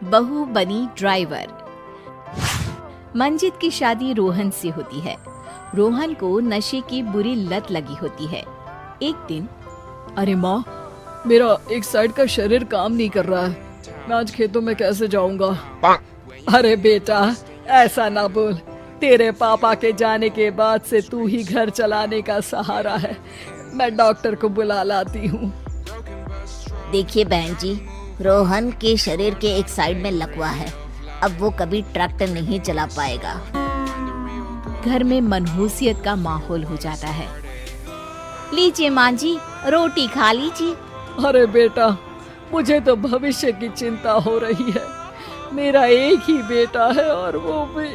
बहू बनी ड्राइवर। मंजित की शादी रोहन से होती है। रोहन को नशे की बुरी लत लगी होती है। एक दिन, अरे माँ, मेरा एक साइड का शरीर काम नहीं कर रहा है। मैं आज खेतों में कैसे जाऊंगा? अरे बेटा, ऐसा ना बोल। तेरे पापा के जाने के बाद से तू ही घर चलाने का सहारा है। मैं डॉक्टर को बुला लाती हूँ। देखिए बहन जी, रोहन के शरीर के एक साइड में लकवा है। अब वो कभी ट्रैक्टर नहीं चला पाएगा। घर में मनहूसियत का माहौल हो जाता है। लीजिए माँ जी, रोटी खा लीजिए। अरे बेटा, मुझे तो भविष्य की चिंता हो रही है। मेरा एक ही बेटा है और वो भी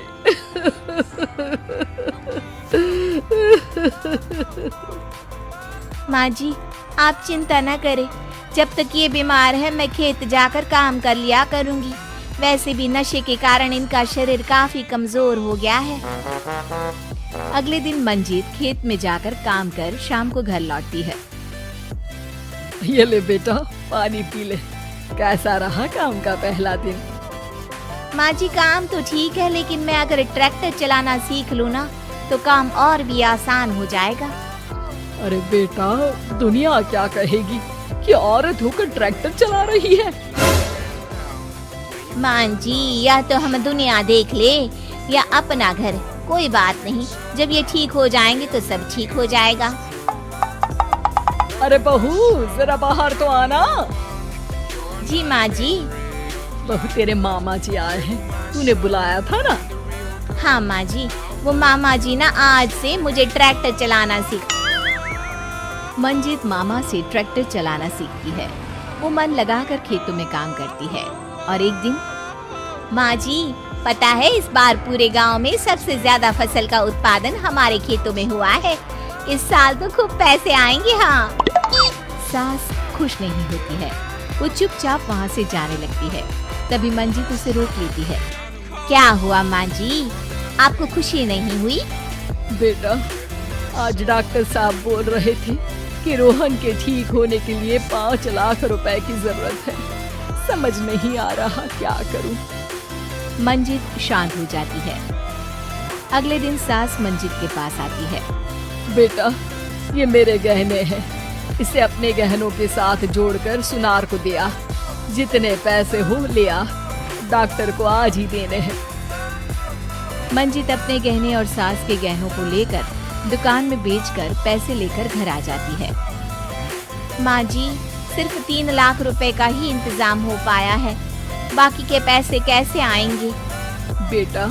माँ जी, आप चिंता न करें। जब तक ये बीमार है मैं खेत जाकर काम कर लिया करूँगी। वैसे भी नशे के कारण इनका शरीर काफी कमजोर हो गया है। अगले दिन मंजीत खेत में जाकर काम कर शाम को घर लौटती है। ये ले बेटा, पानी पी ले। कैसा रहा काम का पहला दिन? माँ जी, काम तो ठीक है, लेकिन मैं अगर ट्रैक्टर चलाना सीख लूँ ना तो काम और भी आसान हो जाएगा। अरे बेटा, दुनिया क्या कहेगी कि औरत होकर ट्रैक्टर चला रही है? माँ जी, या तो हम दुनिया देख ले या अपना घर, कोई बात नहीं। जब ये ठीक हो जाएंगे तो सब ठीक हो जाएगा। अरे बहू, जरा बाहर तो आना। जी माँ जी। बहू, तेरे मामा जी आए हैं, तूने बुलाया था ना? हाँ माँ जी, वो मामा जी ना आज से मुझे ट्रैक्टर चलाना सीख। मंजित मामा से ट्रैक्टर चलाना सीखती है। वो मन लगाकर खेतों में काम करती है। और एक दिन, माँ जी, पता है इस बार पूरे गांव में सबसे ज्यादा फसल का उत्पादन हमारे खेतों में हुआ है। इस साल तो खूब पैसे आएंगे। हाँ। सास खुश नहीं होती है। वो चुपचाप वहाँ से जाने लगती है। तभी मंजित उसे रोक लेती है। क्या हुआ माँ जी, आपको खुशी नहीं हुई? बेटा, आज डॉक्टर साहब बोल रहे थे कि रोहन के ठीक होने के लिए 5 लाख रुपए की जरूरत है। समझ नहीं आ रहा क्या करूं। मंजित शांत हो जाती है। अगले दिन सास मंजित के पास आती है। बेटा, ये मेरे गहने हैं। इसे अपने गहनों के साथ जोड़कर सुनार को दिया। जितने पैसे हो ले आ, डॉक्टर को आज ही देने हैं। मंजित अपने गहने और सास के गहनों को लेकर दुकान में बेचकर पैसे लेकर घर आ जाती है। माँ जी, सिर्फ 3 लाख रुपए का ही इंतजाम हो पाया है। बाकी के पैसे कैसे आएंगे? बेटा,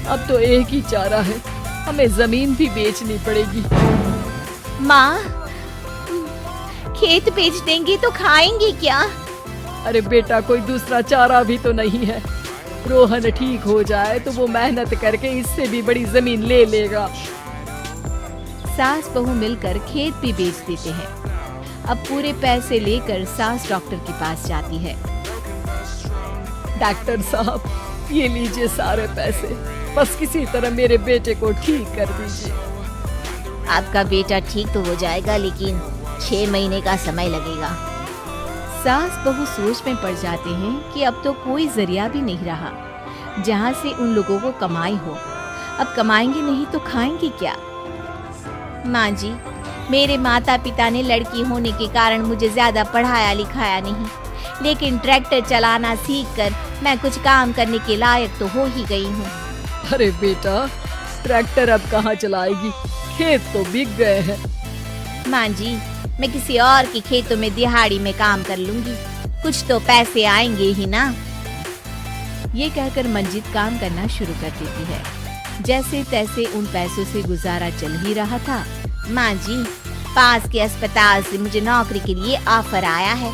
अब तो एक ही चारा है, हमें जमीन भी बेचनी पड़ेगी। माँ, खेत बेच देंगे तो खाएंगे क्या? अरे बेटा, कोई दूसरा चारा भी तो नहीं है। रोहन ठीक हो जाए तो वो मेहनत करके इससे भी बड़ी जमीन ले लेगा। सास बहू मिलकर खेत भी बेच देते हैं। अब पूरे पैसे लेकर सास डॉक्टर के पास जाती है। डॉक्टर साहब, ये लीजिए सारे पैसे। बस किसी तरह मेरे बेटे को ठीक कर दीजिए। आपका बेटा ठीक तो हो जाएगा, लेकिन 6 महीने का समय लगेगा। सास बहू सोच में पड़ जाते हैं कि अब तो कोई जरिया भी नहीं रहा जहाँ से उन लोगों को कमाई हो। अब कमाएंगे नहीं तो खाएंगे क्या? माँ जी, मेरे माता पिता ने लड़की होने के कारण मुझे ज्यादा पढ़ाया लिखाया नहीं, लेकिन ट्रैक्टर चलाना सीखकर मैं कुछ काम करने के लायक तो हो ही गई हूँ। अरे बेटा, ट्रैक्टर अब कहाँ चलाएगी? खेत तो बिक गए हैं। माँ जी, मैं किसी और के खेतों में दिहाड़ी में काम कर लूंगी, कुछ तो पैसे आएंगे ही ना। ये कहकर मंजित काम करना शुरू कर देती है। जैसे तैसे उन पैसों से गुजारा चल ही रहा था। माँ जी, पास के अस्पताल से मुझे नौकरी के लिए ऑफर आया है।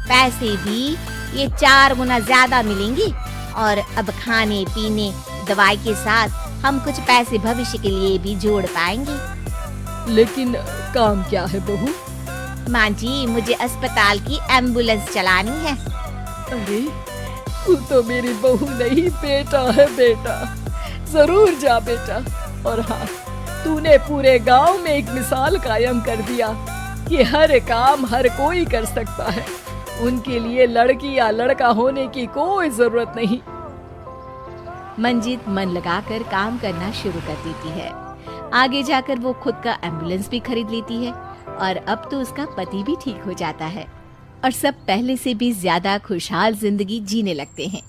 पैसे भी ये 4 गुना ज्यादा मिलेंगे और अब खाने पीने दवाई के साथ हम कुछ पैसे भविष्य के लिए भी जोड़ पाएंगे। लेकिन काम क्या है बहू? माँ जी, मुझे अस्पताल की एम्बुलेंस चलानी है। अरे, तू तो मेरी बहू नहीं, बेटा है बेटा। जरूर जा बेटा। और हाँ, तूने पूरे गांव में एक मिसाल कायम कर दिया कि हर काम हर कोई कर सकता है। उनके लिए लड़की या लड़का होने की कोई जरूरत नहीं। मंजीत मन लगाकर काम करना शुरू कर देती है। आगे जाकर वो खुद का एम्बुलेंस भी खरीद लेती है और अब तो उसका पति भी ठीक हो जाता है और सब पहले से भी ज्यादा खुशहाल जिंदगी जीने लगते हैं।